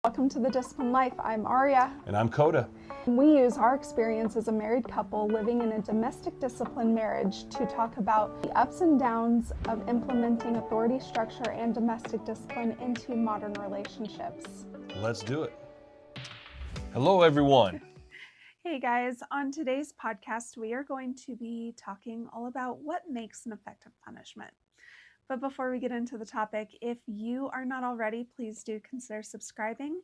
Welcome to The Disciplined Life. I'm Aria. And I'm Coda. We use our experience as a married couple living in a domestic discipline marriage to talk about the ups and downs of implementing authority structure and domestic discipline into modern relationships. Let's do it. Hello, everyone. Hey guys, on today's podcast, we are going to be talking all about what makes an effective punishment. But before we get into the topic, if you are not already, please do consider subscribing.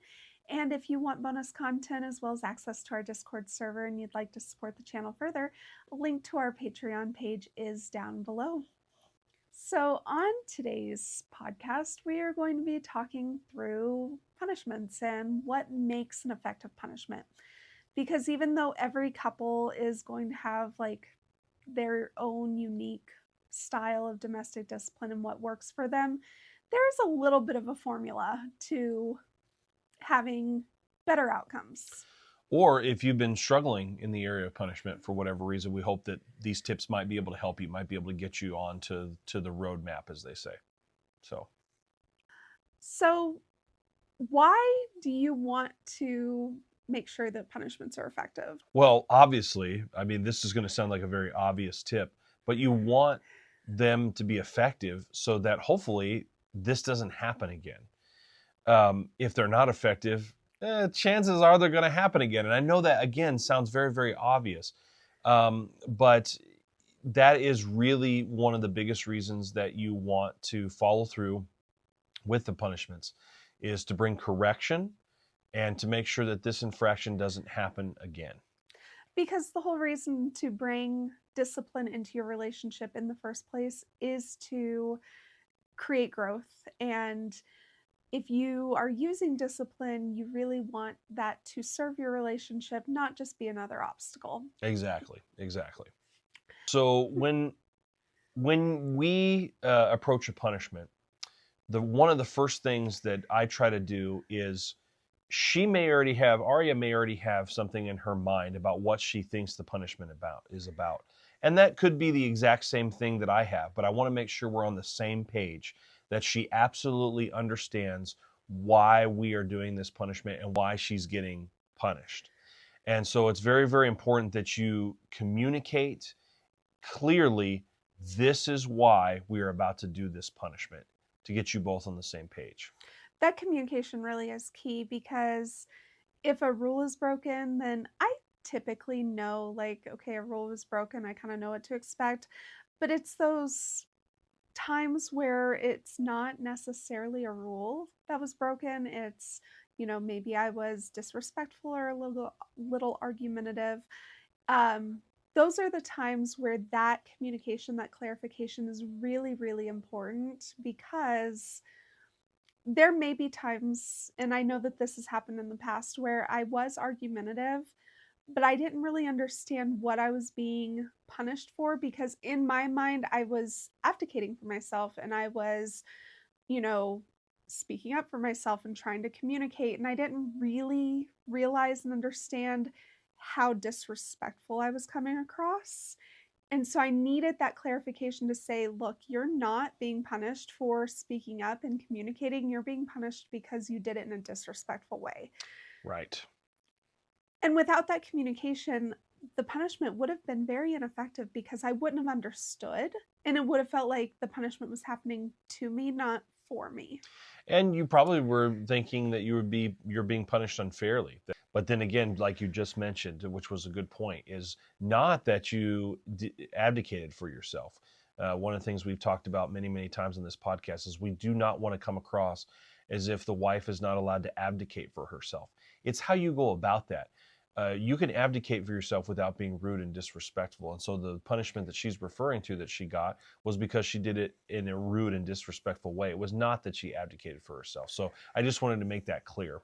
And if you want bonus content as well as access to our Discord server and you'd like to support the channel further, a link to our Patreon page is down below. So on today's podcast, we are going to be talking through punishments and what makes an effective punishment. Because even though every couple is going to have like their own unique style of domestic discipline and what works for them, there's a little bit of a formula to having better outcomes. Or if you've been struggling in the area of punishment for whatever reason, we hope that these tips might be able to help you, might be able to get you onto the roadmap, as they say. So why do you want to make sure that punishments are effective? Well, obviously, I mean, this is going to sound like a very obvious tip, but you want them to be effective so that hopefully this doesn't happen again. If they're not effective, chances are they're going to happen again. And I know that, again, sounds very, very obvious. But that is really one of the biggest reasons that you want to follow through with the punishments, is to bring correction and to make sure that this infraction doesn't happen again. Because the whole reason to bring discipline into your relationship in the first place is to create growth. And if you are using discipline, you really want that to serve your relationship, not just be another obstacle. Exactly. So when we approach a punishment, one of the first things that I try to do is, Aria may already have something in her mind about what she thinks the punishment is about. And that could be the exact same thing that I have, but I want to make sure we're on the same page, that she absolutely understands why we are doing this punishment and why she's getting punished. And so it's very, very important that you communicate clearly, this is why we are about to do this punishment, to get you both on the same page. That communication really is key, because if a rule is broken, then I typically know, like, okay, a rule was broken, I kind of know what to expect. But it's those times where it's not necessarily a rule that was broken. It's, maybe I was disrespectful or a little argumentative. Those are the times where that communication, that clarification is really, really important, because there may be times, and I know that this has happened in the past, where I was argumentative, but I didn't really understand what I was being punished for, because in my mind, I was abdicating for myself and I was, speaking up for myself and trying to communicate. And I didn't really realize and understand how disrespectful I was coming across. And so I needed that clarification to say, look, you're not being punished for speaking up and communicating. You're being punished because you did it in a disrespectful way. Right. And without that communication, the punishment would have been very ineffective, because I wouldn't have understood, and it would have felt like the punishment was happening to me, not for me. And you probably were thinking that you're being punished unfairly. But then again, like you just mentioned, which was a good point, is not that you abdicated for yourself. One of the things we've talked about many, many times in this podcast is we do not want to come across as if the wife is not allowed to abdicate for herself. It's how you go about that. You can abdicate for yourself without being rude and disrespectful. And so the punishment that she's referring to that she got was because she did it in a rude and disrespectful way. It was not that she abdicated for herself. So I just wanted to make that clear.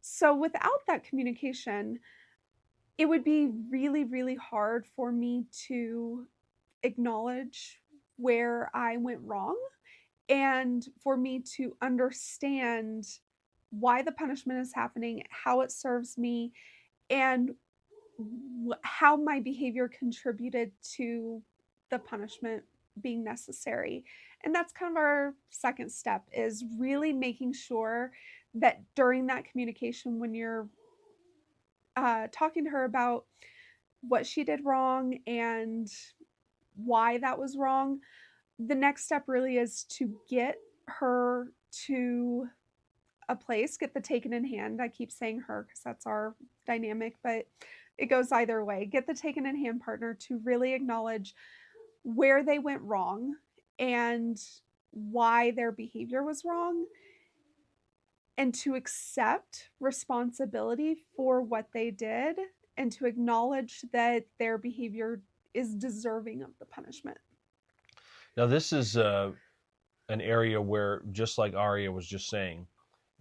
So without that communication, it would be really, really hard for me to acknowledge where I went wrong, and for me to understand why the punishment is happening, how it serves me, and how my behavior contributed to the punishment being necessary. And that's kind of our second step, is really making sure that during that communication, when you're talking to her about what she did wrong and why that was wrong, the next step really is to get her to a place, get the taken in hand. I keep saying her because that's our dynamic, but it goes either way. Get the taken in hand partner to really acknowledge where they went wrong and why their behavior was wrong, and to accept responsibility for what they did, and to acknowledge that their behavior is deserving of the punishment. Now, this is an area where, just like Aria was just saying,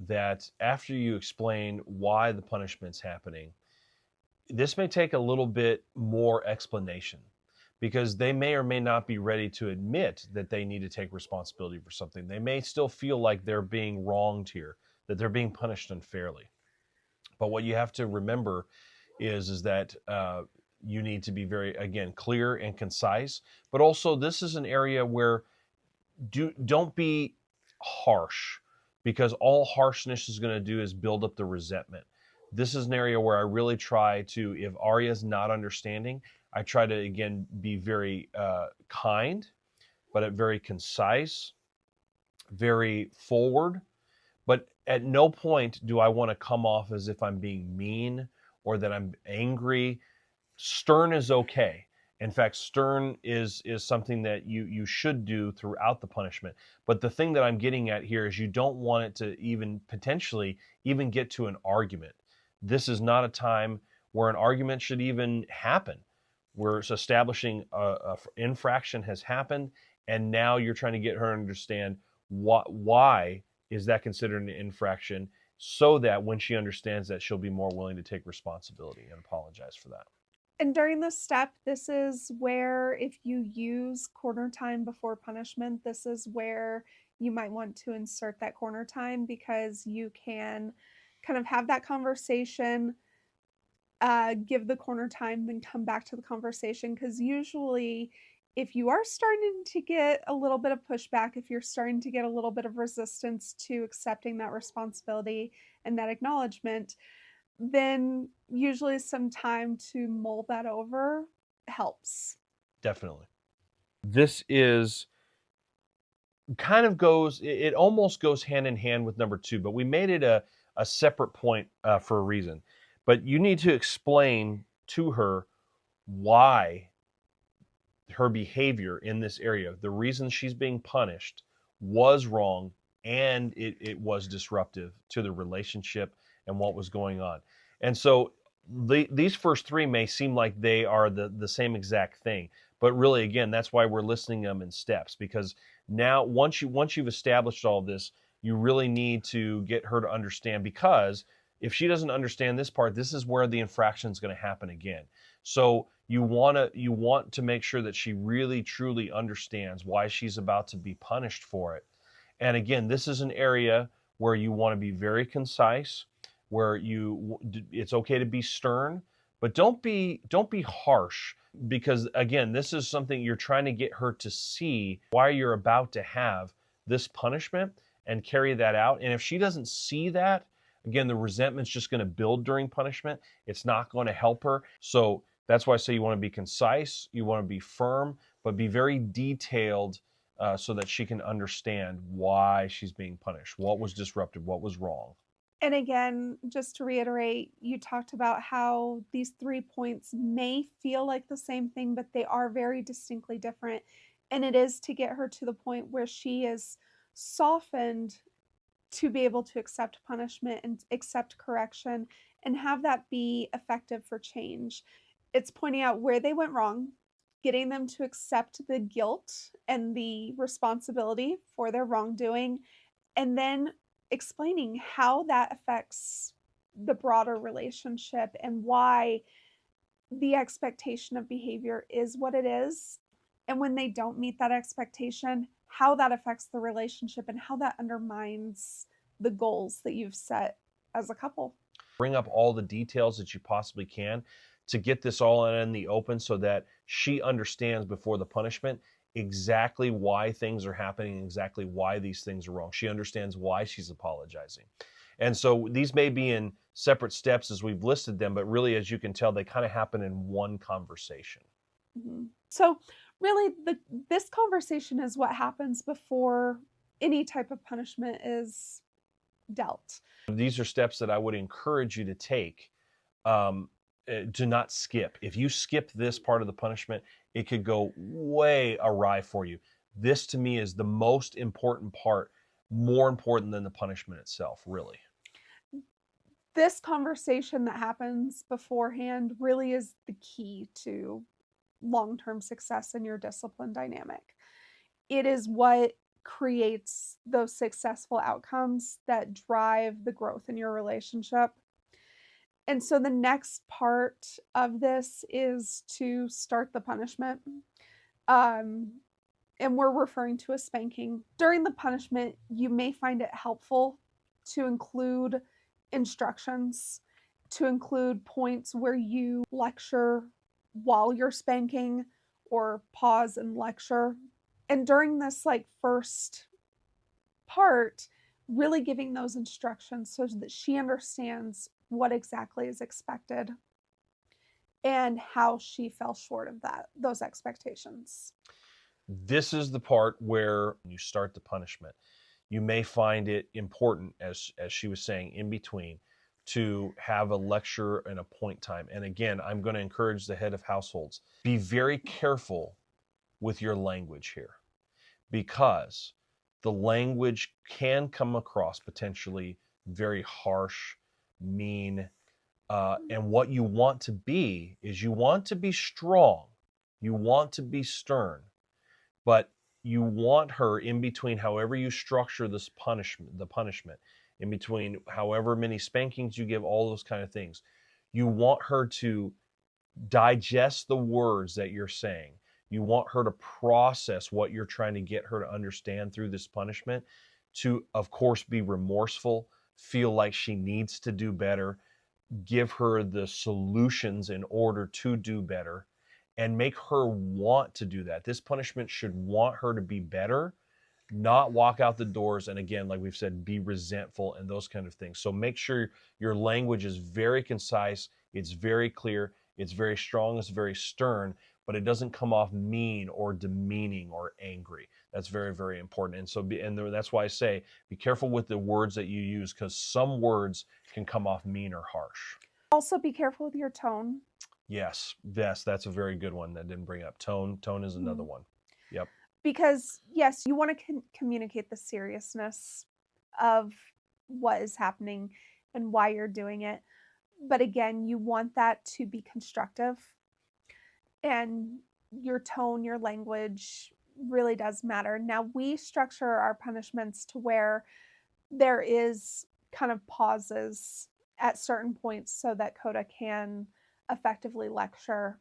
that after you explain why the punishment's happening, this may take a little bit more explanation, because they may or may not be ready to admit that they need to take responsibility for something. They may still feel like they're being wronged here, that they're being punished unfairly. But what you have to remember is that you need to be very, again, clear and concise. But also, this is an area where don't be harsh, because all harshness is going to do is build up the resentment. This is an area where I really try to, if Arya's not understanding, I try to, again, be very kind, but very concise, very forward. But at no point do I want to come off as if I'm being mean or that I'm angry. Stern is okay. In fact, stern is something that you should do throughout the punishment. But the thing that I'm getting at here is you don't want it to even potentially even get to an argument. This is not a time where an argument should even happen. We're establishing a infraction has happened, and now you're trying to get her to understand why is that considered an infraction, so that when she understands that, she'll be more willing to take responsibility and apologize for that. And during this step, this is where, if you use corner time before punishment, this is where you might want to insert that corner time, because you can kind of have that conversation, give the corner time, then come back to the conversation. Because usually, if you are starting to get a little bit of pushback, if you're starting to get a little bit of resistance to accepting that responsibility and that acknowledgement, then usually some time to mull that over helps. Definitely. This is kind of goes, it almost goes hand in hand with number two, but we made it a separate point for a reason. But you need to explain to her why her behavior in this area, the reason she's being punished, was wrong, and it was disruptive to the relationship and what was going on. And so these first three may seem like they are the same exact thing, but really, again, that's why we're listing them in steps, because now once you've established all of this, you really need to get her to understand, because if she doesn't understand this part, this is where the infraction is going to happen again. So you want to make sure that she really truly understands why she's about to be punished for it. And again, this is an area where you want to be very concise, where it's okay to be stern, but don't be harsh, because again, this is something you're trying to get her to see why you're about to have this punishment and carry that out. And if she doesn't see that, again, the resentment's just going to build during punishment. It's not going to help her. So that's why I say you want to be concise, you want to be firm, but be very detailed, so that she can understand why she's being punished, what was disrupted, what was wrong. And again, just to reiterate, you talked about how these 3 points may feel like the same thing, but they are very distinctly different. And it is to get her to the point where she is softened to be able to accept punishment and accept correction and have that be effective for change. It's pointing out where they went wrong, getting them to accept the guilt and the responsibility for their wrongdoing, and then explaining how that affects the broader relationship and why the expectation of behavior is what it is. And when they don't meet that expectation, how that affects the relationship and how that undermines the goals that you've set as a couple. Bring up all the details that you possibly can to get this all in the open, so that she understands before the punishment exactly why things are happening, exactly why these things are wrong. She understands why she's apologizing. And so these may be in separate steps as we've listed them, but really, as you can tell, they kind of happen in one conversation. So, really, this conversation is what happens before any type of punishment is dealt. These are steps that I would encourage you to take. Do not skip. If you skip this part of the punishment, it could go way awry for you. This to me is the most important part, more important than the punishment itself, really. This conversation that happens beforehand really is the key to long-term success in your discipline dynamic. It is what creates those successful outcomes that drive the growth in your relationship. And so the next part of this is to start the punishment. Um, and we're referring to a spanking. During the punishment, you may find it helpful to include instructions, to include points where you lecture while you're spanking or pause and lecture. And during this first part, really giving those instructions so that she understands what exactly is expected and how she fell short of those expectations. This is the part where you start the punishment. You may find it important, as she was saying, in between, to have a lecture and a point time. And again, I'm going to encourage the head of households, be very careful with your language here, because the language can come across potentially very harsh, mean, and what you want to be is, you want to be strong, you want to be stern, but you want her in between, however you structure this punishment, the punishment, in between however many spankings you give, all those kind of things, you want her to digest the words that you're saying. You want her to process what you're trying to get her to understand through this punishment, to, of course, be remorseful, feel like she needs to do better, give her the solutions in order to do better, and make her want to do that. This punishment should want her to be better, not walk out the doors and, again, like we've said, be resentful and those kind of things. So make sure your language is very concise, it's very clear, it's very strong, it's very stern, but it doesn't come off mean or demeaning or angry. That's very, very important. And so that's why I say be careful with the words that you use, because some words can come off mean or harsh. Also, be careful with your tone. Yes, that's a very good one that didn't bring up. Tone is another one. Yep. Because, yes, you want to communicate the seriousness of what is happening and why you're doing it. But again, you want that to be constructive. And your tone, your language really does matter. Now, we structure our punishments to where there is kind of pauses at certain points so that Coda can effectively lecture,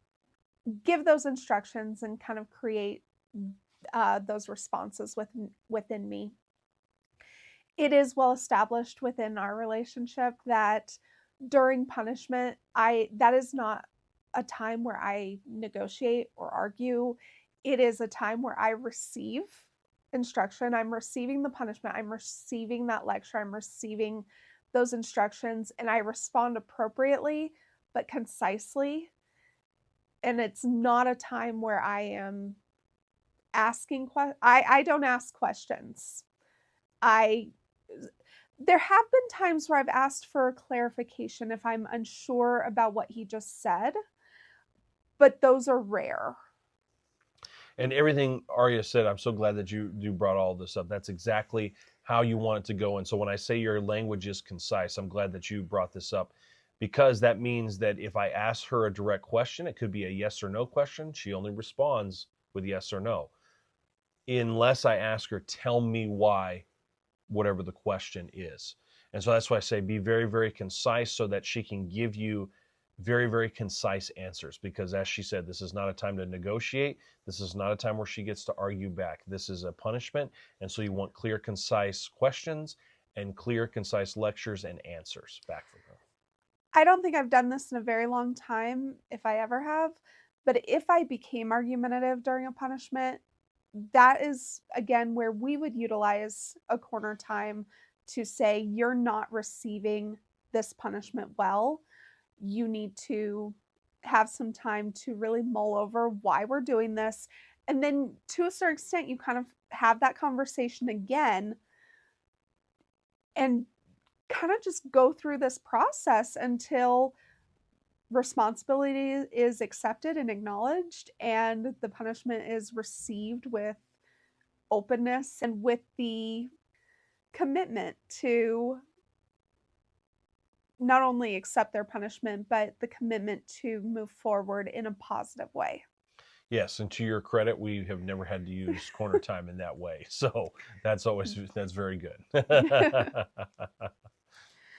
give those instructions, and kind of create those responses within me. It is well established within our relationship that during punishment, that is not a time where I negotiate or argue. It is a time where I receive instruction. I'm receiving the punishment. I'm receiving that lecture. I'm receiving those instructions, and I respond appropriately but concisely. And it's not a time where I am asking I don't ask questions. There have been times where I've asked for clarification if I'm unsure about what he just said, but those are rare. And everything Arya said, I'm so glad that you brought all this up. That's exactly how you want it to go. And so when I say your language is concise, I'm glad that you brought this up, because that means that if I ask her a direct question, it could be a yes or no question. She only responds with yes or no, unless I ask her, tell me why, whatever the question is. And so that's why I say be very, very concise, so that she can give you very, very concise answers. Because as she said, this is not a time to negotiate. This is not a time where she gets to argue back. This is a punishment. And so you want clear, concise questions and clear, concise lectures and answers back from her. I don't think I've done this in a very long time, if I ever have. But if I became argumentative during a punishment, that is, again, where we would utilize a corner time to say, you're not receiving this punishment well. You need to have some time to really mull over why we're doing this. And then to a certain extent, you kind of have that conversation again and kind of just go through this process until responsibility is accepted and acknowledged and the punishment is received with openness and with the commitment to not only accept their punishment, but the commitment to move forward in a positive way. Yes, and to your credit, we have never had to use corner time in that way. So that's very good.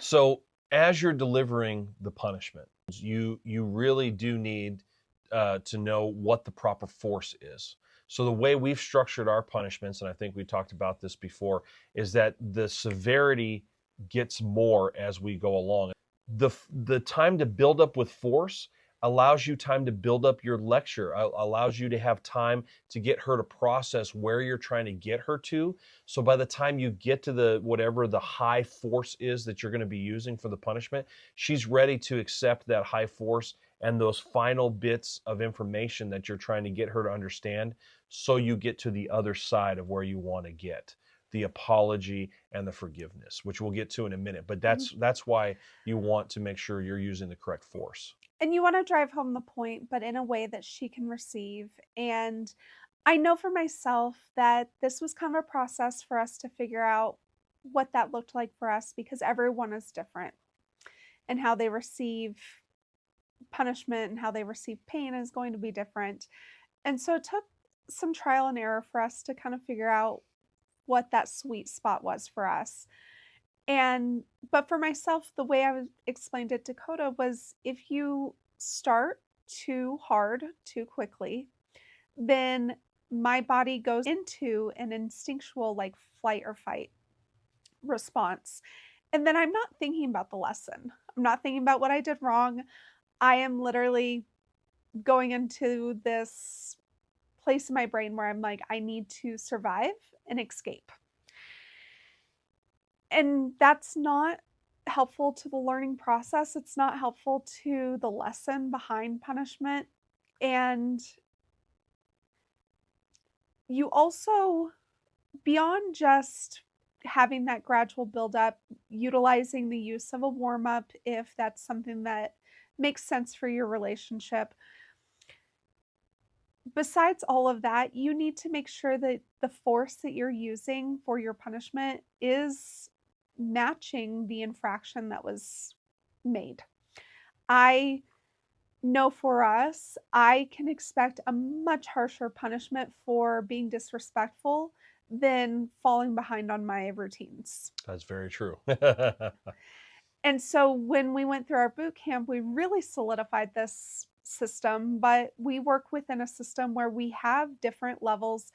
So as you're delivering the punishment, you really do need to know what the proper force is. So the way we've structured our punishments, and I think we talked about this before, is that the severity gets more as we go along. The time to build up with force allows you time to build up your lecture, allows you to have time to get her to process where you're trying to get her to. So by the time you get to the whatever the high force is that you're going to be using for the punishment, she's ready to accept that high force and those final bits of information that you're trying to get her to understand, so you get to the other side of where you want to get, the apology and the forgiveness, which we'll get to in a minute. But that's why you want to make sure you're using the correct force. And you want to drive home the point, but in a way that she can receive. And I know for myself that this was kind of a process for us to figure out what that looked like for us, because everyone is different and how they receive punishment and how they receive pain is going to be different. And so it took some trial and error for us to kind of figure out what that sweet spot was for us. And but for myself, the way I explained it to Dakota was, if you start too hard too quickly, then my body goes into an instinctual like flight or fight response. And then I'm not thinking about the lesson. I'm not thinking about what I did wrong. I am literally going into this place in my brain where I'm like, I need to survive and escape. And that's not helpful to the learning process. It's not helpful to the lesson behind punishment. And you also, beyond just having that gradual buildup, utilizing the use of a warm up if that's something that makes sense for your relationship. Besides all of that, you need to make sure that the force that you're using for your punishment is matching the infraction that was made. I know for us, I can expect a much harsher punishment for being disrespectful than falling behind on my routines. That's very true. And so when we went through our boot camp, we really solidified this system, but we work within a system where we have different levels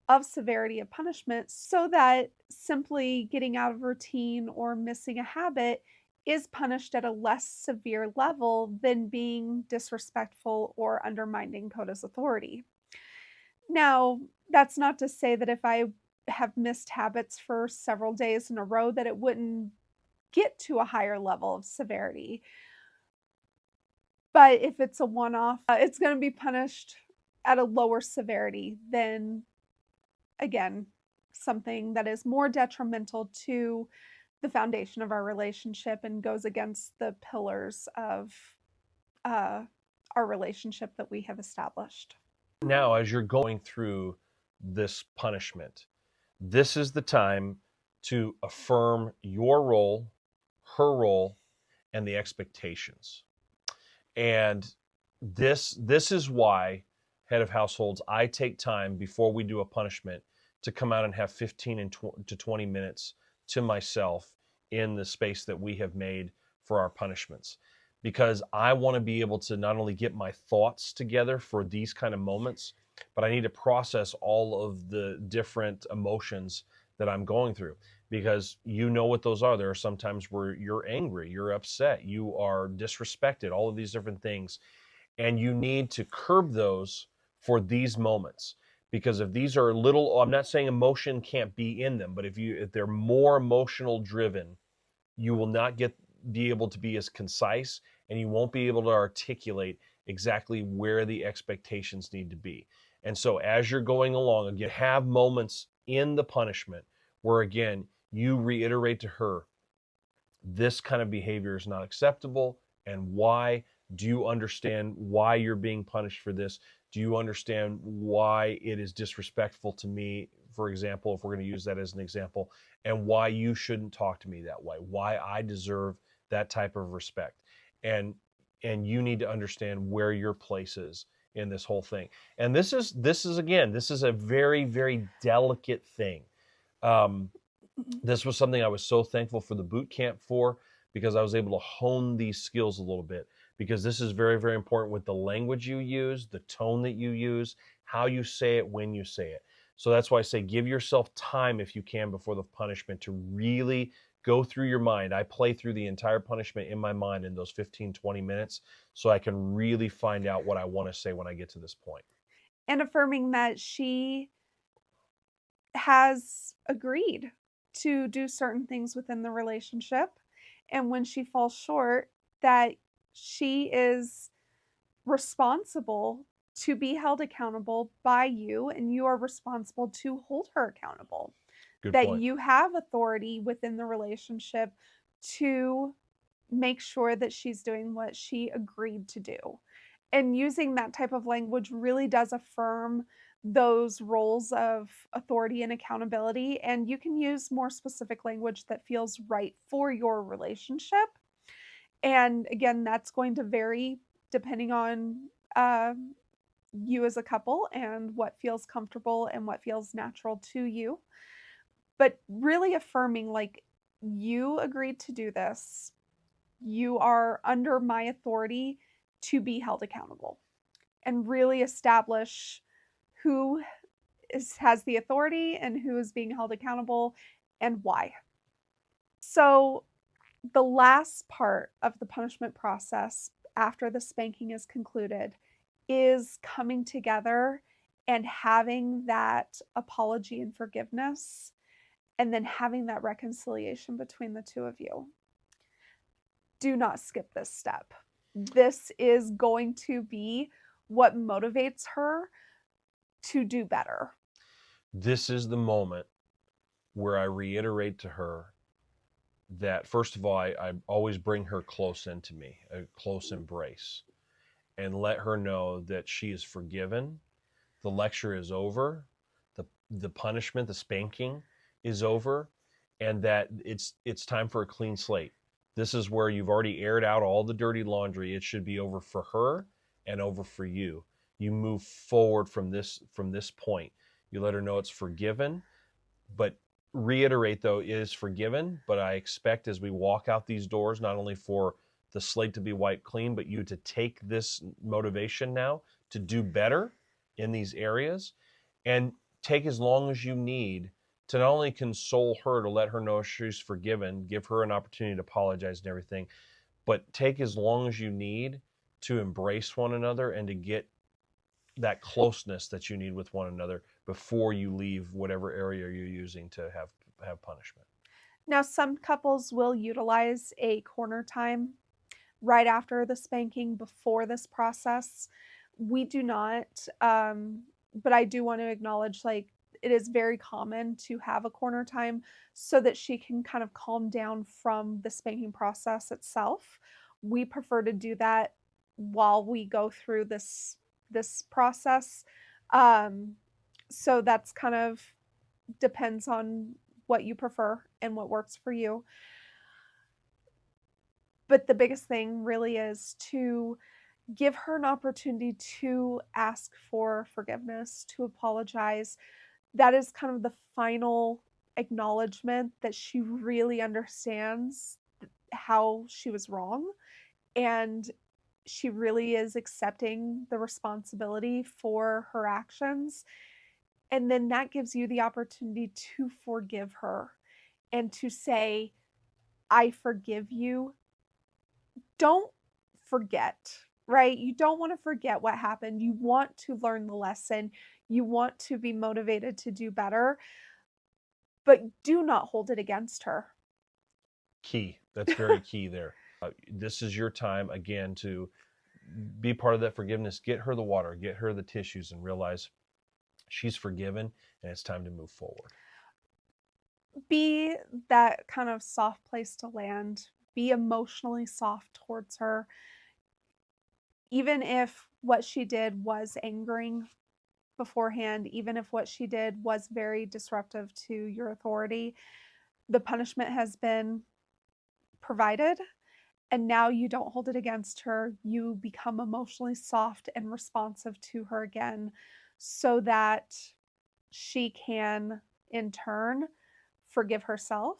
of severity of punishment, so that simply getting out of routine or missing a habit is punished at a less severe level than being disrespectful or undermining Coda's authority. Now, that's not to say that if I have missed habits for several days in a row that it wouldn't get to a higher level of severity. But if it's a one-off, it's going to be punished at a lower severity than, again, something that is more detrimental to the foundation of our relationship and goes against the pillars of our relationship that we have established. Now, as you're going through this punishment, this is the time to affirm your role, her role, and the expectations. And this is why, head of households, I take time before we do a punishment to come out and have 15 to 20 minutes to myself in the space that we have made for our punishments, because I want to be able to not only get my thoughts together for these kind of moments, but I need to process all of the different emotions that I'm going through, because you know what those are. There are some times where you're angry, you're upset, you are disrespected, all of these different things. And you need to curb those for these moments, Because if these are little, I'm not saying emotion can't be in them, but if they're more emotional driven, you will not be able to be as concise, and you won't be able to articulate exactly where the expectations need to be. And so as you're going along, again, have moments in the punishment where, again, you reiterate to her, this kind of behavior is not acceptable, and why. Do you understand why you're being punished for this? Do you understand why it is disrespectful to me, for example, if we're going to use that as an example, and why you shouldn't talk to me that way, why I deserve that type of respect? And you need to understand where your place is in this whole thing. And this is a very, very delicate thing. um, this was something I was so thankful for the boot camp for, because I was able to hone these skills a little bit, because this is very, very important with the language you use, the tone that you use, how you say it, when you say it. So that's why I say give yourself time, if you can, before the punishment to really go through your mind. I play through the entire punishment in my mind in those 15-20 minutes, so I can really find out what I want to say when I get to this point. And affirming that she has agreed to do certain things within the relationship. And when she falls short, that she is responsible to be held accountable by you, and you are responsible to hold her accountable. Good That point. you have authority within the relationship to make sure that she's doing what she agreed to do. And using that type of language really does affirm those roles of authority and accountability. And you can use more specific language that feels right for your relationship. And again, that's going to vary depending on you as a couple and what feels comfortable and what feels natural to you. But really affirming, like, you agreed to do this, you are under my authority to be held accountable, and really establish who has the authority and who is being held accountable and why. So, the last part of the punishment process after the spanking is concluded is coming together and having that apology and forgiveness, and then having that reconciliation between the two of you. Do not skip this step. This is going to be what motivates her to do better. This is the moment where I reiterate to her that, first of all, I always bring her close into me, a close embrace, and let her know that she is forgiven. The lecture is over. The punishment, the spanking, is over, and that it's time for a clean slate. This is where you've already aired out all the dirty laundry. It should be over for her and over for you. You move forward from this point. You let her know it's forgiven, but reiterate, though, it is forgiven, but I expect as we walk out these doors, not only for the slate to be wiped clean, but you to take this motivation now to do better in these areas, and take as long as you need to not only console her, to let her know she's forgiven, give her an opportunity to apologize and everything, but take as long as you need to embrace one another and to get that closeness that you need with one another before you leave whatever area you're using to have punishment. Now, some couples will utilize a corner time right after the spanking before this process. We do not, but I do want to acknowledge, like, it is very common to have a corner time so that she can kind of calm down from the spanking process itself. We prefer to do that while we go through this process. Um, so that's kind of depends on what you prefer and what works for you. But the biggest thing really is to give her an opportunity to ask for forgiveness, to apologize. That is kind of the final acknowledgement that she really understands how she was wrong, and she really is accepting the responsibility for her actions. And then that gives you the opportunity to forgive her and to say, I forgive you. Don't forget, right? You don't want to forget what happened. You want to learn the lesson. You want to be motivated to do better, but do not hold it against her. Key. That's very key there. This is your time again to be part of that forgiveness. Get her the water, get her the tissues, and realize she's forgiven and it's time to move forward. Be that kind of soft place to land. Be emotionally soft towards her. Even if what she did was angering beforehand, even if what she did was very disruptive to your authority, the punishment has been provided. And now you don't hold it against her. You become emotionally soft and responsive to her again so that she can, in turn, forgive herself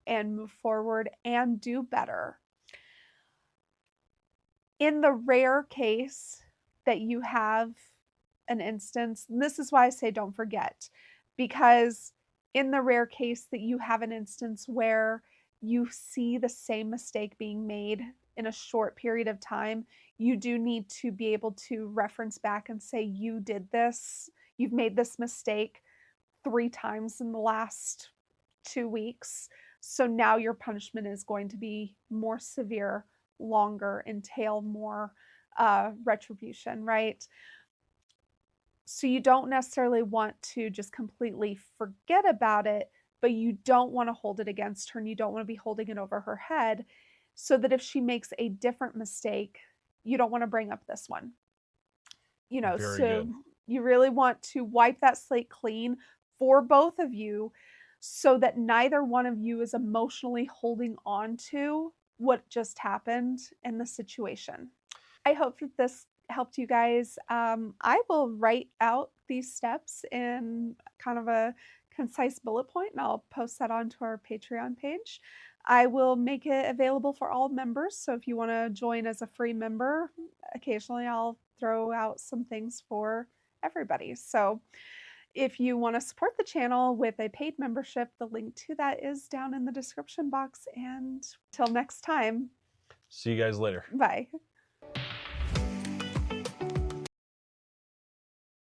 and move forward and do better. In the rare case that you have an instance, and this is why I say don't forget, because in the rare case that you have an instance where you see the same mistake being made in a short period of time, you do need to be able to reference back and say, you did this, you've made this mistake 3 times in the last 2 weeks. So now your punishment is going to be more severe, longer, entail more retribution, right? So you don't necessarily want to just completely forget about it, but you don't want to hold it against her and you don't want to be holding it over her head so that if she makes a different mistake, you don't want to bring up this one. Very So good. you really want to wipe that slate clean for both of you so that neither one of you is emotionally holding on to what just happened in the situation. I hope that this helped you guys. I will write out these steps in kind of a concise bullet point and I'll post that onto our Patreon page. I will make it available for all members. So if you want to join as a free member, occasionally I'll throw out some things for everybody. So if you want to support the channel with a paid membership, the link to that is down in the description box. And till next time, See you guys later. bye.